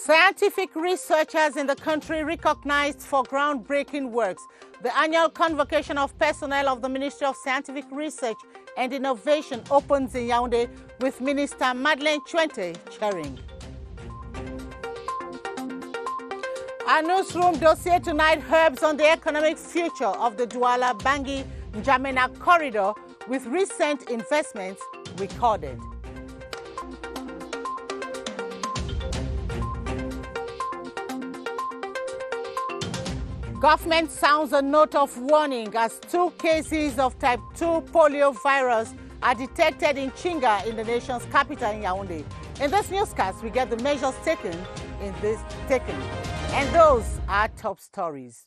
Scientific researchers in the country recognized for groundbreaking works. The annual convocation of personnel of the Ministry of Scientific Research and Innovation opens in Yaoundé with Minister Madeleine Chuente chairing. Our newsroom dossier tonight herbs on the economic future of the DOUALA-BANGUI-NDJAMENA corridor with recent investments recorded. Government sounds a note of warning as 2 cases of type 2 polio virus are detected in Chinga in the nation's capital in Yaoundé. In this newscast, we get the measures taken. And those are top stories.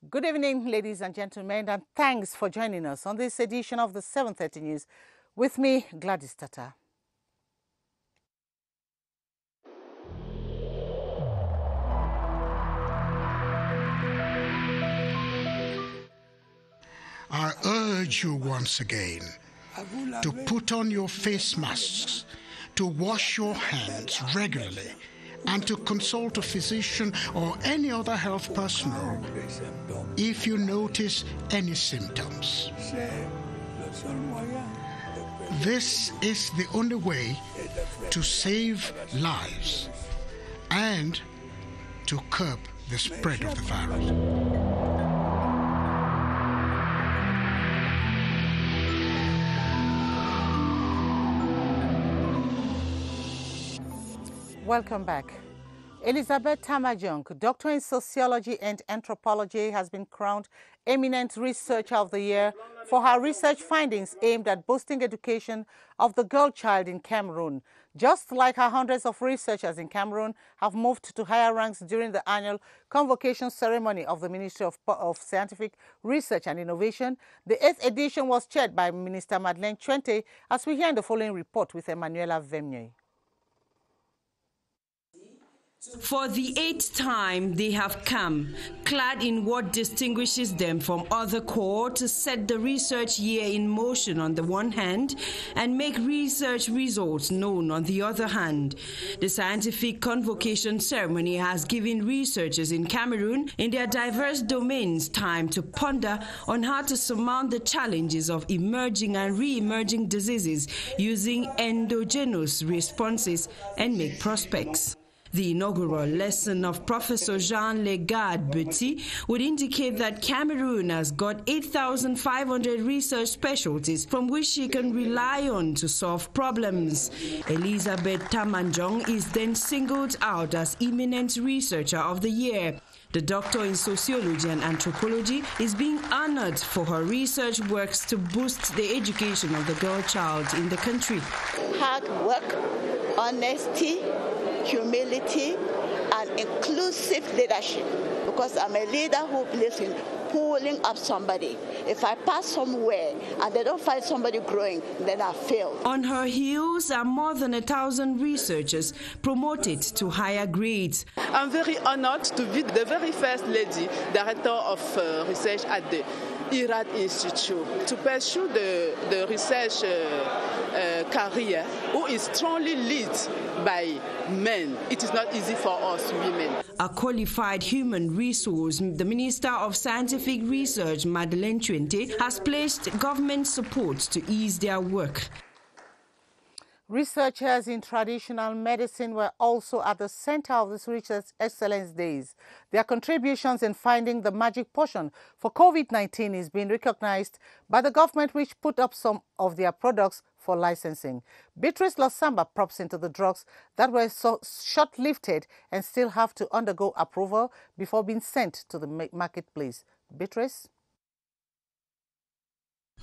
Good evening, ladies and gentlemen, and thanks for joining us on this edition of the 7:30 News. With me, Gladys Tata. I urge you once again to put on your face masks, to wash your hands regularly, and to consult a physician or any other health personnel if you notice any symptoms. This is the only way to save lives and to curb the spread of the virus. Welcome back. Elizabeth Tamajong, doctor in sociology and anthropology, has been crowned Eminent Researcher of the Year for her research findings aimed at boosting education of the girl child in Cameroon. Just like her, hundreds of researchers in Cameroon have moved to higher ranks during the annual convocation ceremony of the Ministry of Scientific Research and Innovation. The 8th edition was chaired by Minister Madeleine Chuente, as we hear in the following report with Emanuela Vemnye. For the 8th time, they have come, clad in what distinguishes them from other corps, to set the research year in motion on the one hand and make research results known on the other hand. The scientific convocation ceremony has given researchers in Cameroon in their diverse domains time to ponder on how to surmount the challenges of emerging and re-emerging diseases using endogenous responses and make prospects. The inaugural lesson of Professor Jean Legard Petit would indicate that Cameroon has got 8,500 research specialties from which she can rely on to solve problems. Elizabeth Tamajong is then singled out as Eminent Researcher of the Year. The doctor in sociology and anthropology is being honored for her research works to boost the education of the girl child in the country. Hard work, honesty, humility, and inclusive leadership, because I'm a leader who believes in pulling up somebody. If I pass somewhere and they don't find somebody growing, then I fail. On her heels are more than 1,000 researchers promoted to higher grades. I'm very honored to be the very first lady director of research at the IRAD Institute, to pursue the research career, who is strongly led by men. It is not easy for us women. A qualified human resource, the Minister of Scientific Research, Madeleine Chuente, has placed government support to ease their work. Researchers in traditional medicine were also at the center of this Research Excellence Days. Their contributions in finding the magic potion for COVID-19 is being recognized by the government, which put up some of their products for licensing. Beatrice Losamba props into the drugs that were so short-lived and still have to undergo approval before being sent to the marketplace. Beatrice?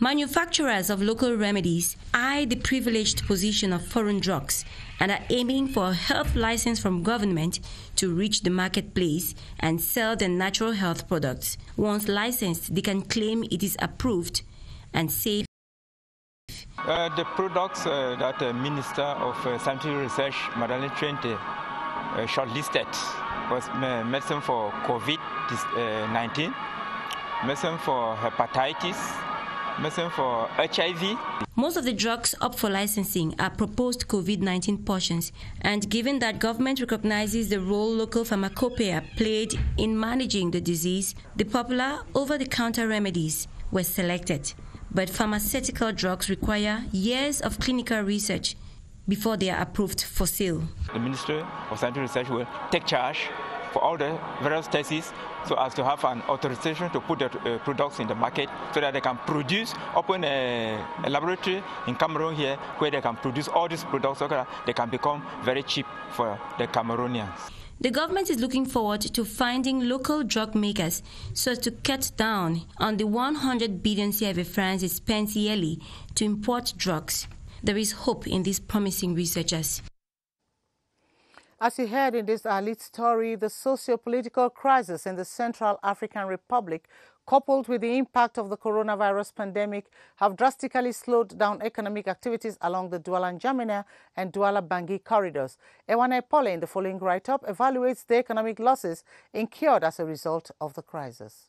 Manufacturers of local remedies eye the privileged position of foreign drugs and are aiming for a health license from government to reach the marketplace and sell their natural health products. Once licensed, they can claim it is approved and safe. The products that the Minister of Scientific Research, Madeleine Chuente, shortlisted was medicine for COVID-19, medicine for hepatitis, medicine for HIV. Most of the drugs up for licensing are proposed COVID-19 portions, and given that government recognizes the role local pharmacopoeia played in managing the disease, the popular over-the-counter remedies were selected. But pharmaceutical drugs require years of clinical research before they are approved for sale. The Ministry of Scientific Research will take charge for all the various tests so as to have an authorization to put the products in the market so that they can produce, open a laboratory in Cameroon here where they can produce all these products so that they can become very cheap for the Cameroonians. The government is looking forward to finding local drug makers so as to cut down on the 100 billion CFA francs it spends yearly to import drugs. There is hope in these promising researchers. As you heard in this lead story, the socio-political crisis in the Central African Republic, coupled with the impact of the coronavirus pandemic, have drastically slowed down economic activities along the DOUALA-NDJAMENA and DOUALA-BANGUI corridors. Ewane Pole in the following write-up evaluates the economic losses incurred as a result of the crisis.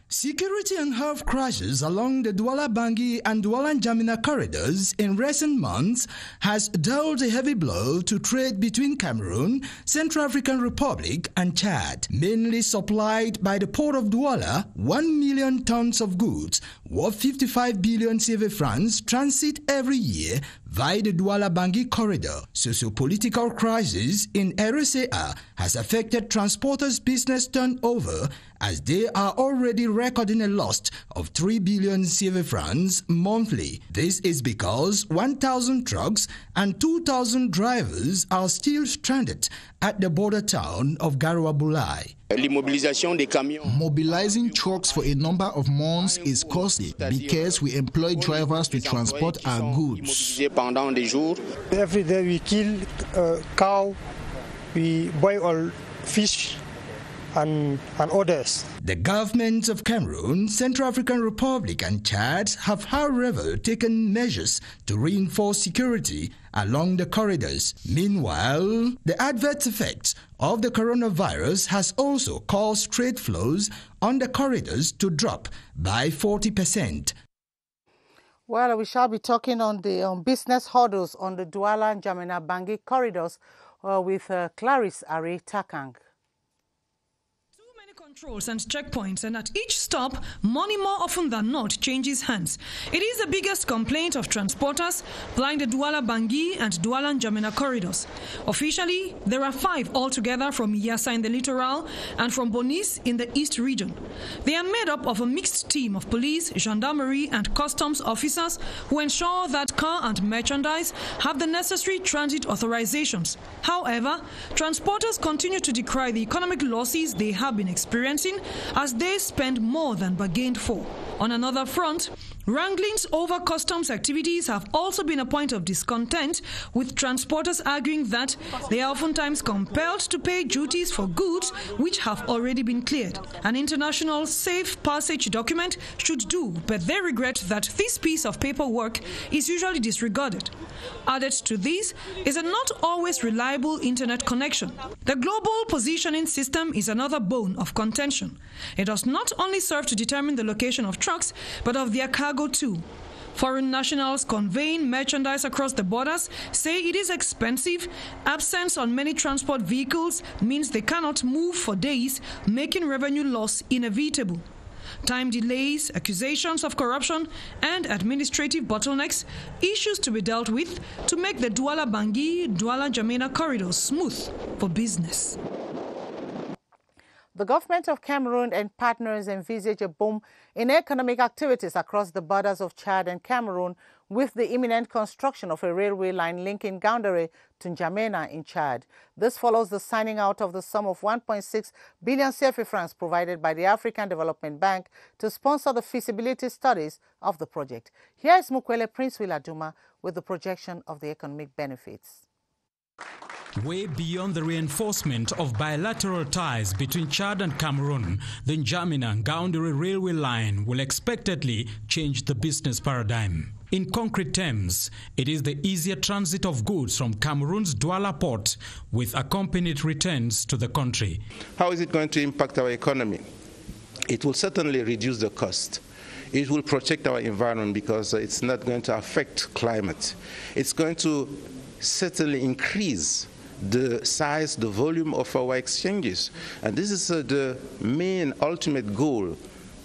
Security and health crisis along the DOUALA-BANGUI and DOUALA-NDJAMENA corridors in recent months has dealt a heavy blow to trade between Cameroon, Central African Republic and Chad. Mainly supplied by the port of Douala, 1 million tons of goods worth 55 billion CFA francs transit every year via the DOUALA-BANGUI corridor. Socio-political crisis in RSA has affected transporters' business turnover as they are already recording a loss of 3 billion CFA francs monthly. This is because 1,000 trucks and 2,000 drivers are still stranded at the border town of Garoua-Bulai. Mobilizing trucks for a number of months is costly because we employ drivers to transport our goods. Every day we kill a cow, we boil fish and others. The governments of Cameroon, Central African Republic and Chad have, however, taken measures to reinforce security along the corridors. Meanwhile, the adverse effects of the coronavirus has also caused trade flows on the corridors to drop by 40%. Well, we shall be talking on the business hurdles on the DOUALA-NDJAMENA-BANGUI corridors with Clarice Are-Takang. Controls and checkpoints, and at each stop, money more often than not changes hands. It is the biggest complaint of transporters plying the DOUALA-BANGUI and DOUALA-NDJAMENA corridors. Officially, there are 5 altogether from Yassa in the littoral and from Bonis in the east region. They are made up of a mixed team of police, gendarmerie and customs officers who ensure that car and merchandise have the necessary transit authorizations. However, transporters continue to decry the economic losses they have been experiencing as they spend more than bargained for. On another front, wranglings over customs activities have also been a point of discontent, with transporters arguing that they are oftentimes compelled to pay duties for goods which have already been cleared. An international safe passage document should do, but they regret that this piece of paperwork is usually disregarded. Added to this is a not always reliable internet connection. The global positioning system is another bone of contention. It does not only serve to determine the location of trucks, but of their cargo too. Foreign nationals conveying merchandise across the borders say it is expensive. Absence on many transport vehicles means they cannot move for days, making revenue loss inevitable. Time delays, accusations of corruption, and administrative bottlenecks, issues to be dealt with to make the DOUALA-BANGUI, DOUALA-NDJAMENA corridors smooth for business. The government of Cameroon and partners envisage a boom in economic activities across the borders of Chad and Cameroon with the imminent construction of a railway line linking Gaoundéré to N'Djamena in Chad. This follows the signing out of the sum of 1.6 billion CFA francs provided by the African Development Bank to sponsor the feasibility studies of the project. Here is Mukwele Prince Wiladuma with the projection of the economic benefits. Way beyond the reinforcement of bilateral ties between Chad and Cameroon, the N'Djamena-Gaoundéré railway line will expectedly change the business paradigm. In concrete terms, it is the easier transit of goods from Cameroon's Douala port with accompanied returns to the country. How is it going to impact our economy? It will certainly reduce the cost. It will protect our environment because it's not going to affect climate. It's going to certainly increase the size, the volume of our exchanges. And this is the main ultimate goal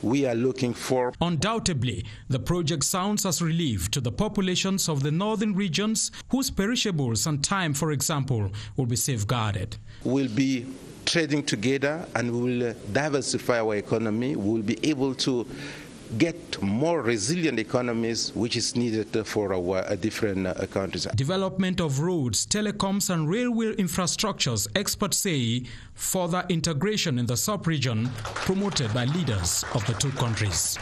we are looking for. Undoubtedly, the project sounds as relief to the populations of the northern regions whose perishables and time, for example, will be safeguarded. We'll be trading together and we will diversify our economy. We'll be able to get more resilient economies, which is needed for our different countries. Development of roads, telecoms and railway infrastructures, experts say, further integration in the sub-region promoted by leaders of the two countries.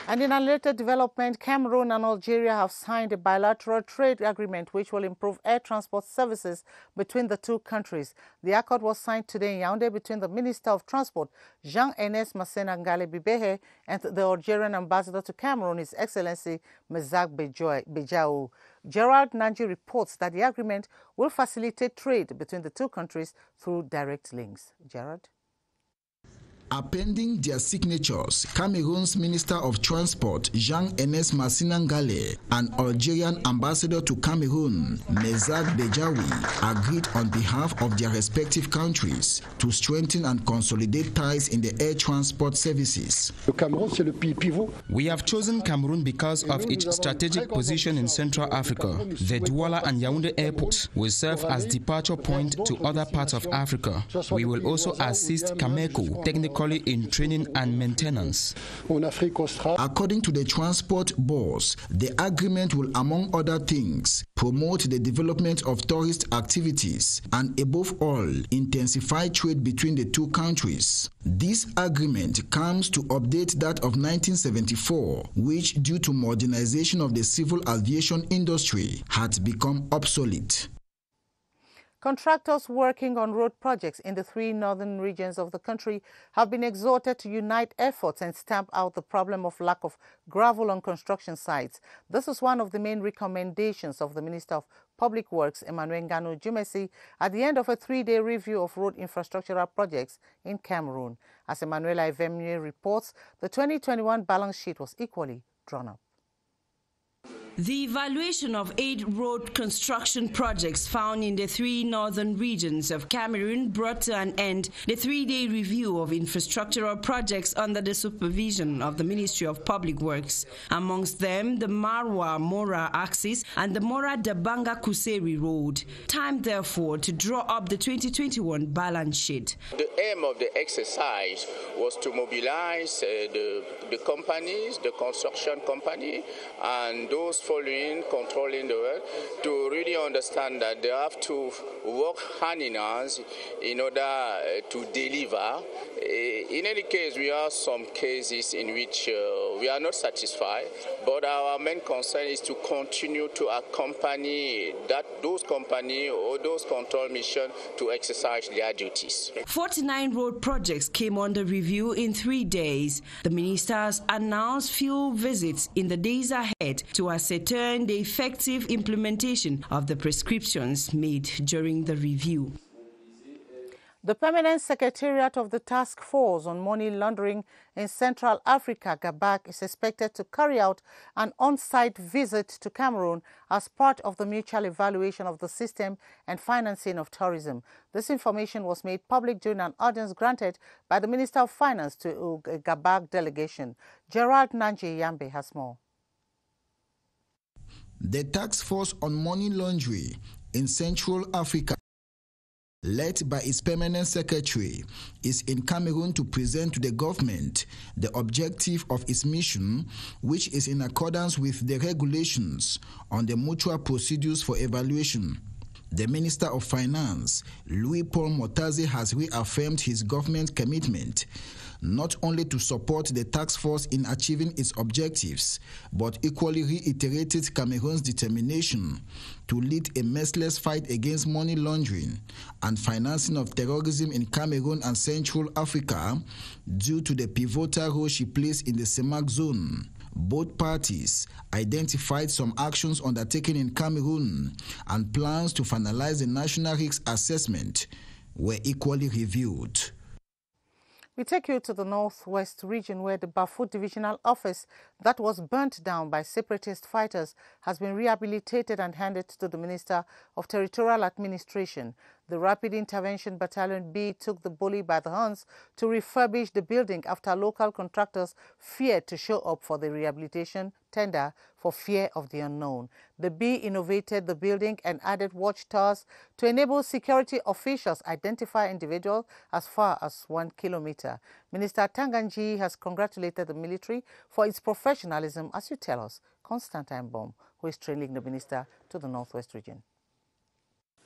And in a later development, Cameroon and Algeria have signed a bilateral trade agreement which will improve air transport services between the two countries. The accord was signed today in Yaoundé between the Minister of Transport, Jean-Ernest Masséna Ngale-Bibehe, and the Algerian ambassador to Cameroon, His Excellency Mezak Bejao. Gerald Nanji reports that the agreement will facilitate trade between the two countries through direct links. Gerald? Appending their signatures, Cameroon's Minister of Transport, Jean-Ernest Masséna Ngale, and Algerian ambassador to Cameroon, Mezak Bejawi, agreed on behalf of their respective countries to strengthen and consolidate ties in the air transport services. We have chosen Cameroon because of its strategic position in Central Africa. The Douala and Yaoundé airports will serve as departure point to other parts of Africa. We will also assist Cameco technically in training and maintenance. According to the transport boss, the agreement will, among other things, promote the development of tourist activities and, above all, intensify trade between the two countries. This agreement comes to update that of 1974, which, due to modernization of the civil aviation industry, had become obsolete. Contractors working on road projects in the three northern regions of the country have been exhorted to unite efforts and stamp out the problem of lack of gravel on construction sites. This is one of the main recommendations of the Minister of Public Works, Emmanuel Ngano Jumesi, at the end of a three-day review of road infrastructural projects in Cameroon. As Emmanuel Ivemue reports, the 2021 balance sheet was equally drawn up. The evaluation of 8 road construction projects found in the 3 northern regions of Cameroon brought to an end the 3-day review of infrastructural projects under the supervision of the Ministry of Public Works. Amongst them, the Marwa-Mora axis and the Mora-Dabanga-Kuseri road. Time, therefore, to draw up the 2021 balance sheet. The aim of the exercise was to mobilize the companies, the construction company, and those following, controlling the work, to really understand that they have to work hand in hand in order to deliver. In any case, we have some cases in which we are not satisfied, but our main concern is to continue to accompany those companies or those control missions to exercise their duties. 49 road projects came under review in 3 days. The ministers announced field visits in the days ahead to ascertain the effective implementation of the prescriptions made during the review. The Permanent Secretariat of the Task Force on Money Laundering in Central Africa, GABAC, is expected to carry out an on-site visit to Cameroon as part of the mutual evaluation of the system and financing of tourism. This information was made public during an audience granted by the Minister of Finance to a GABAC delegation. Gerald Nanji Yambe has more. The Task Force on Money Laundering in Central Africa, led by its permanent secretary, is in Cameroon to present to the government the objective of its mission, which is in accordance with the regulations on the mutual procedures for evaluation. The Minister of Finance, Louis-Paul Motaze, has reaffirmed his government's commitment not only to support the task force in achieving its objectives, but equally reiterated Cameroon's determination to lead a merciless fight against money laundering and financing of terrorism in Cameroon and Central Africa due to the pivotal role she plays in the CEMAC zone. Both parties identified some actions undertaken in Cameroon, and plans to finalize the national risk assessment were equally reviewed. We take you to the northwest region where the Bafut Divisional Office that was burnt down by separatist fighters has been rehabilitated and handed to the Minister of Territorial Administration. The Rapid Intervention Battalion B took the bully by the horns to refurbish the building after local contractors feared to show up for the rehabilitation tender for fear of the unknown. The B innovated the building and added watchtowers to enable security officials identify individuals as far as 1 kilometer. Minister Tanganji has congratulated the military for its professionalism, as you tell us. Constantine Baum, who is training the minister to the northwest region.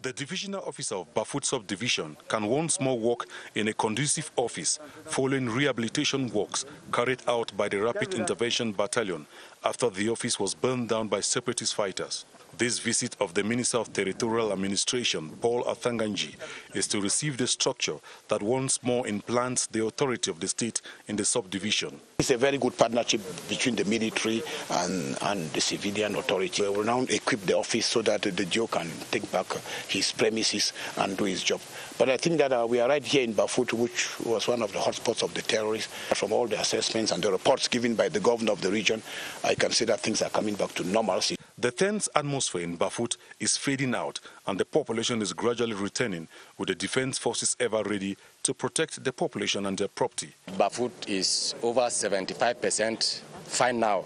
The divisional officer of Bafut Sub-Division can once more work in a conducive office following rehabilitation works carried out by the Rapid Intervention Battalion after the office was burned down by separatist fighters. This visit of the Minister of Territorial Administration, Paul Athanganji, is to receive the structure that once more implants the authority of the state in the subdivision. It's a very good partnership between the military and the civilian authority. We will now equip the office so that the Joe can take back his premises and do his job. But I think that we are right here in Bafut, which was one of the hotspots of the terrorists. From all the assessments and the reports given by the governor of the region, I can see that things are coming back to normalcy. The tense atmosphere in Bafut is fading out and the population is gradually returning, with the defense forces ever ready to protect the population and their property. Bafut is over 75% fine now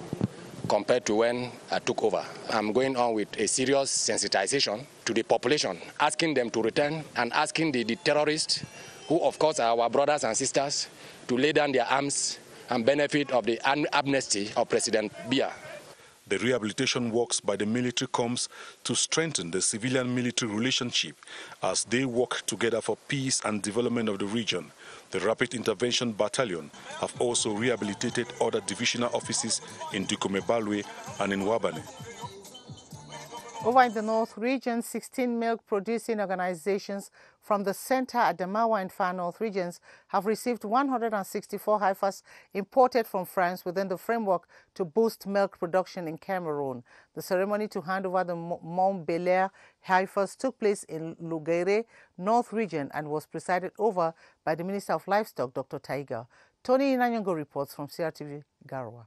compared to when I took over. I'm going on with a serious sensitization to the population, asking them to return and asking the terrorists, who of course are our brothers and sisters, to lay down their arms and benefit of the amnesty of President Biya. The rehabilitation works by the military comes to strengthen the civilian-military relationship as they work together for peace and development of the region. The Rapid Intervention Battalion have also rehabilitated other divisional offices in Dukumebalwe and in Wabane. Over in the North region, 16 milk-producing organizations from the Center, Adamawa and Far North regions have received 164 heifers imported from France within the framework to boost milk production in Cameroon. The ceremony to hand over the Mont Belair heifers took place in Lugere, North region, and was presided over by the Minister of Livestock, Dr. Taiga. Tony Inanyongo reports from CRTV, Garoua.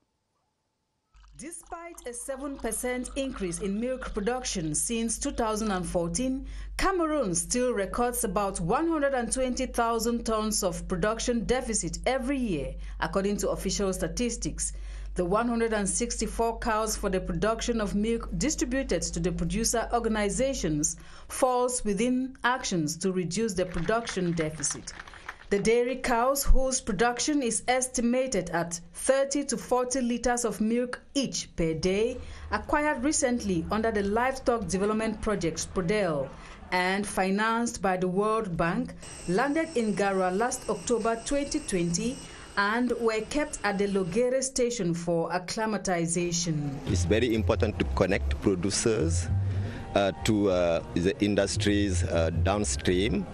Despite a 7% increase in milk production since 2014, Cameroon still records about 120,000 tons of production deficit every year, according to official statistics. The 164 cows for the production of milk distributed to the producer organizations falls within actions to reduce the production deficit. The dairy cows, whose production is estimated at 30 to 40 liters of milk each per day, acquired recently under the Livestock Development Project (PRODEL) and financed by the World Bank, landed in Garoua last October 2020 and were kept at the Logere station for acclimatization. It's very important to connect producers to the industries downstream,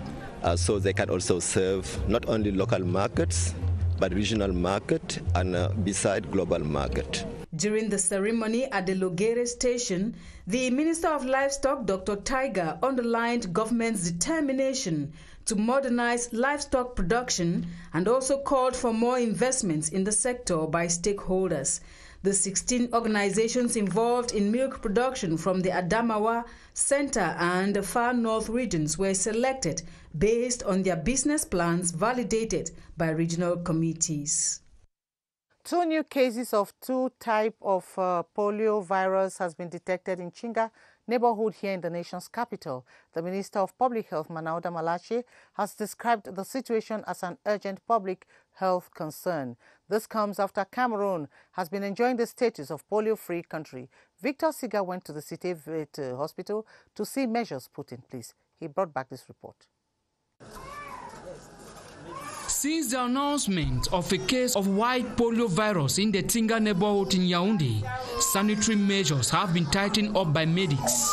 so they can also serve not only local markets, but regional market and beside global market. During the ceremony at the Logere station, the Minister of Livestock, Dr. Taiga, underlined government's determination to modernize livestock production and also called for more investments in the sector by stakeholders. The 16 organizations involved in milk production from the Adamawa, Center and the Far North regions were selected based on their business plans validated by regional committees. 2 new cases of 2 types of polio virus has been detected in Chinga neighborhood here in the nation's capital. The Minister of Public Health, Manauda Malachi, has described the situation as an urgent public health concern. This comes after Cameroon has been enjoying the status of polio-free country. Victor Siga went to the Cité Vete Hospital to see measures put in place. He brought back this report. Since the announcement of a case of white polio virus in the Tinga neighborhood in Yaoundé, sanitary measures have been tightened up by medics.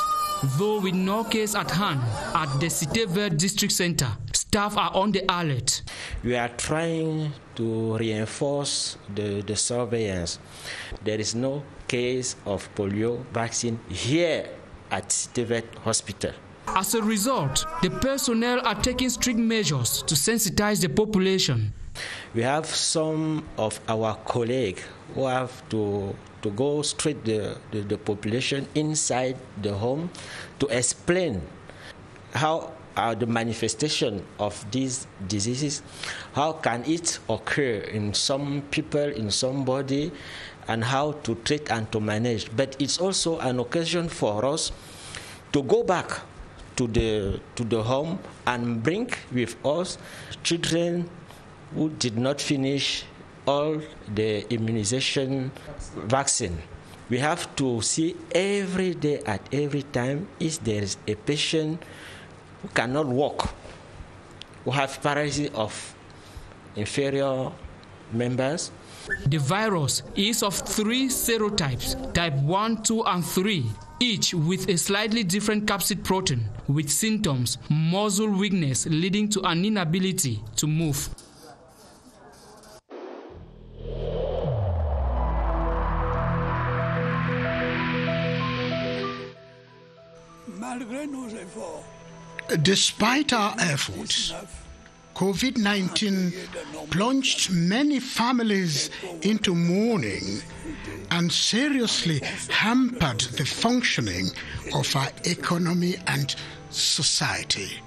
Though with no case at hand at the Cité Verte District Center, staff are on the alert. We are trying to reinforce the surveillance. There is no case of polio vaccine here at Cité Verte Hospital. As a result, the personnel are taking strict measures to sensitize the population. We have some of our colleagues who have to go straight the population inside the home to explain how are the manifestation of these diseases, how can it occur in some people, in somebody, and how to treat and to manage. But it's also an occasion for us to go back to the home and bring with us children who did not finish all the immunization vaccine. We have to see every day at every time if there is a patient who cannot walk, who have paralysis of inferior members. The virus is of 3 serotypes, type 1, 2, and 3, each with a slightly different capsid protein, with symptoms, muscle weakness leading to an inability to move. Despite our efforts, COVID-19 plunged many families into mourning and seriously hampered the functioning of our economy and society.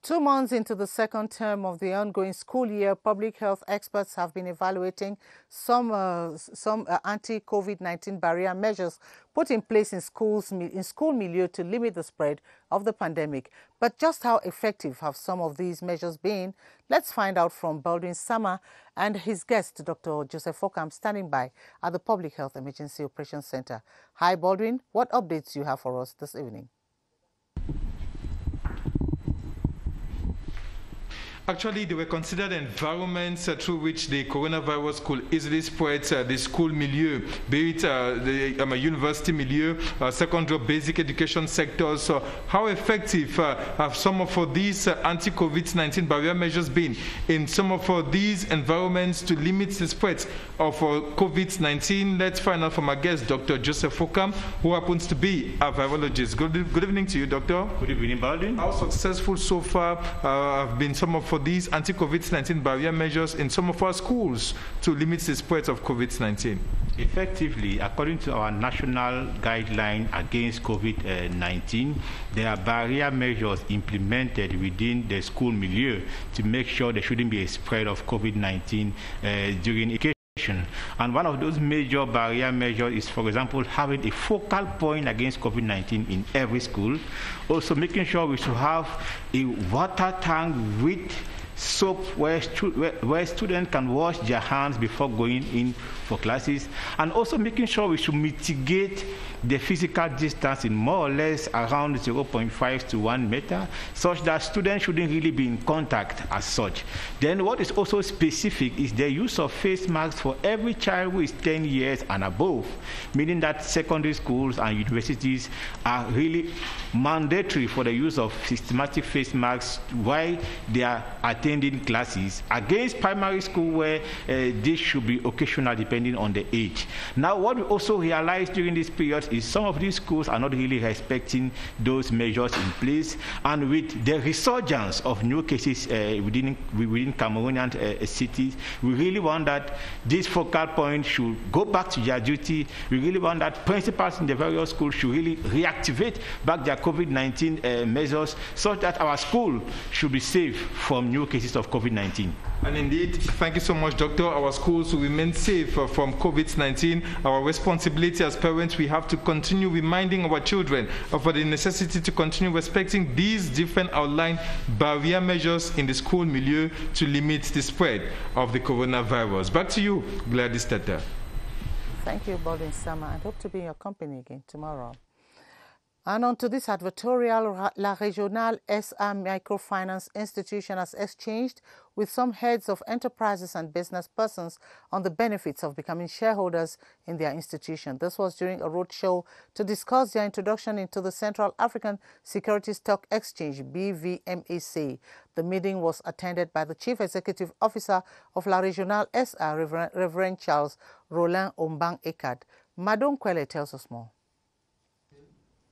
Two months into the second term of the ongoing school year, public health experts have been evaluating some anti-COVID-19 barrier measures put in place in school milieu to limit the spread of the pandemic. But just how effective have some of these measures been? Let's find out from Baldwin Sama and his guest, Dr. Joseph Okam, standing by at the Public Health Emergency Operations Center. Hi, Baldwin. What updates do you have for us this evening? Actually, they were considered environments through which the coronavirus could easily spread the school milieu, be it the university milieu, secondary basic education sectors. So how effective have some of these anti-COVID-19 barrier measures been in some of these environments to limit the spread of COVID-19? Let's find out from our guest, Dr. Joseph Okam, who happens to be a virologist. Good evening to you, Doctor. Good evening, Baldwin. How successful so far have been some of these anti-COVID-19 barrier measures in some of our schools to limit the spread of COVID-19? Effectively, according to our national guideline against COVID-19, there are barrier measures implemented within the school milieu to make sure there shouldn't be a spread of COVID-19 during education. And one of those major barrier measures is, for example, having a focal point against COVID-19 in every school. Also making sure we should have a water tank with soap where students can wash their hands before going in for classes, and also making sure we should mitigate the physical distancing more or less around 0.5 to 1 meter, such that students shouldn't really be in contact as such. Then what is also specific is the use of face masks for every child who is 10 years and above, meaning that secondary schools and universities are really mandatory for the use of systematic face masks while they are attending classes, against primary school where this should be occasional depending on the age. Now, what we also realized during this period is some of these schools are not really respecting those measures in place, and with the resurgence of new cases within Cameroonian cities, we really want that this focal point should go back to their duty. We really want that principals in the various schools should really reactivate back their COVID-19 measures, such that our school should be safe from new cases of COVID-19. And indeed, thank you so much, Doctor. Our schools will remain safe from COVID-19. Our responsibility as parents, we have to continue reminding our children of the necessity to continue respecting these different outlined barrier measures in the school milieu to limit the spread of the coronavirus. Back to you, Gladys Tata. Thank you, Baldwin Sama. I hope to be in your company again tomorrow. And on to this advertorial, La Regional SA Microfinance Institution has exchanged with some heads of enterprises and business persons on the benefits of becoming shareholders in their institution. This was during a roadshow to discuss their introduction into the Central African Securities Stock Exchange, BVMAC. The meeting was attended by the Chief Executive Officer of La Regional SA, Reverend Charles Roland Ombang-Ekad. Madon Kwele tells us more.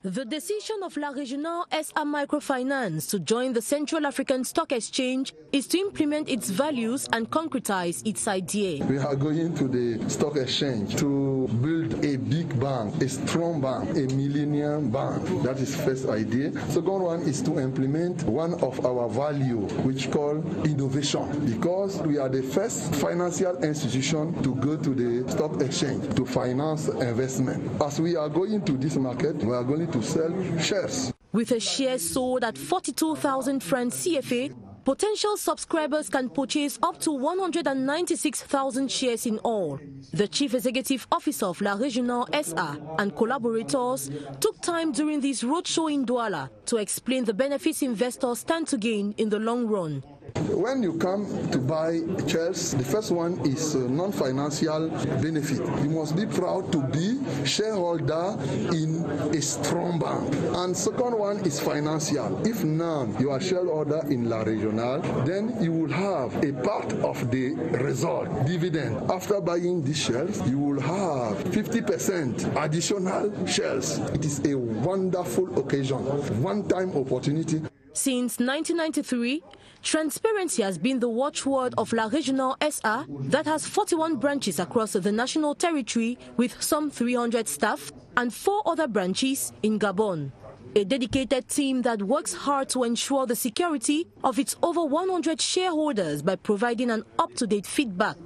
The decision of La Regional SA Microfinance to join the Central African Stock Exchange is to implement its values and concretize its idea. We are going to the stock exchange to build a big bank, a strong bank, a millennium bank. That is first idea. Second one is to implement one of our value, which called innovation, because we are the first financial institution to go to the stock exchange to finance investment. As we are going to this market, we are going to sell shares. With a share sold at 42,000 francs CFA, potential subscribers can purchase up to 196,000 shares in all. The Chief Executive Officer of La Regional SA and collaborators took time during this roadshow in Douala to explain the benefits investors stand to gain in the long run. When you come to buy shares, the first one is non-financial benefit. You must be proud to be shareholder in a strong bank. And second one is financial. If none, you are shareholder in La Regional, then you will have a part of the result, dividend. After buying these shares, you will have 50% additional shares. It is a wonderful occasion, one-time opportunity. Since 1993, transparency has been the watchword of La Regional SA that has 41 branches across the national territory with some 300 staff and 4 other branches in Gabon. A dedicated team that works hard to ensure the security of its over 100 shareholders by providing an up-to-date feedback.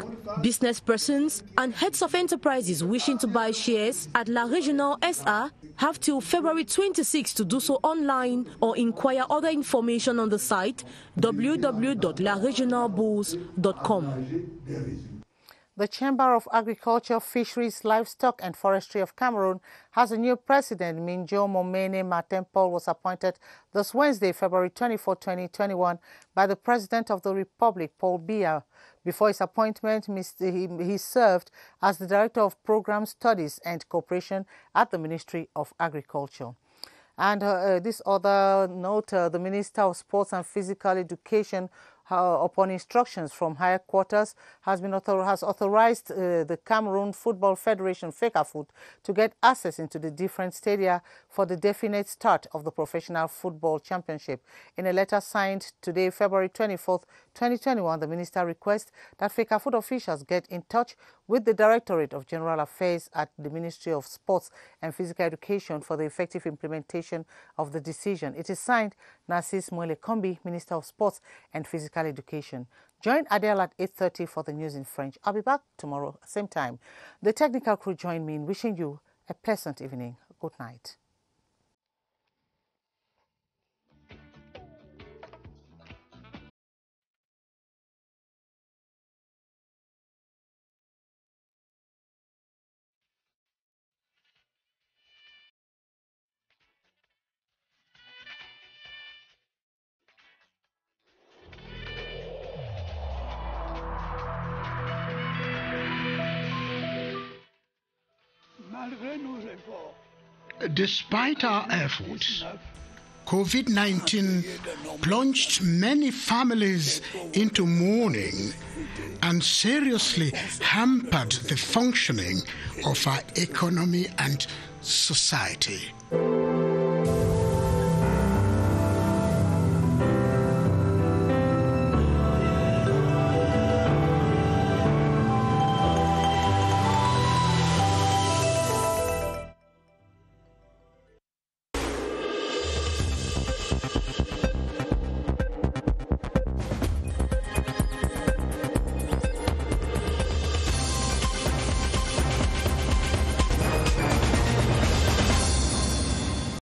Business persons and heads of enterprises wishing to buy shares at La Regional SA have till February 26 to do so online or inquire other information on the site www.laregionalbourse.com. The Chamber of Agriculture, Fisheries, Livestock and Forestry of Cameroon has a new president. Minjo Momene Martin Paul was appointed this Wednesday, February 24, 2021, by the President of the Republic, Paul Biya. Before his appointment, he served as the Director of Program Studies and Cooperation at the Ministry of Agriculture. And this other note, the Minister of Sports and Physical Education, upon instructions from higher quarters, has authorized the Cameroon Football Federation, FECAFOOT, to get access into the different stadia for the definite start of the Professional Football Championship. In a letter signed today, February 24, 2021, the minister requests that FECAFOOT officials get in touch with the Directorate of General Affairs at the Ministry of Sports and Physical Education for the effective implementation of the decision. It is signed Narcisse Mwele-Kombi, Minister of Sports and Physical Education. Join Adele at 8:30 for the news in French. I'll be back tomorrow, same time. The technical crew join me in wishing you a pleasant evening. Good night. Despite our efforts, COVID-19 plunged many families into mourning and seriously hampered the functioning of our economy and society.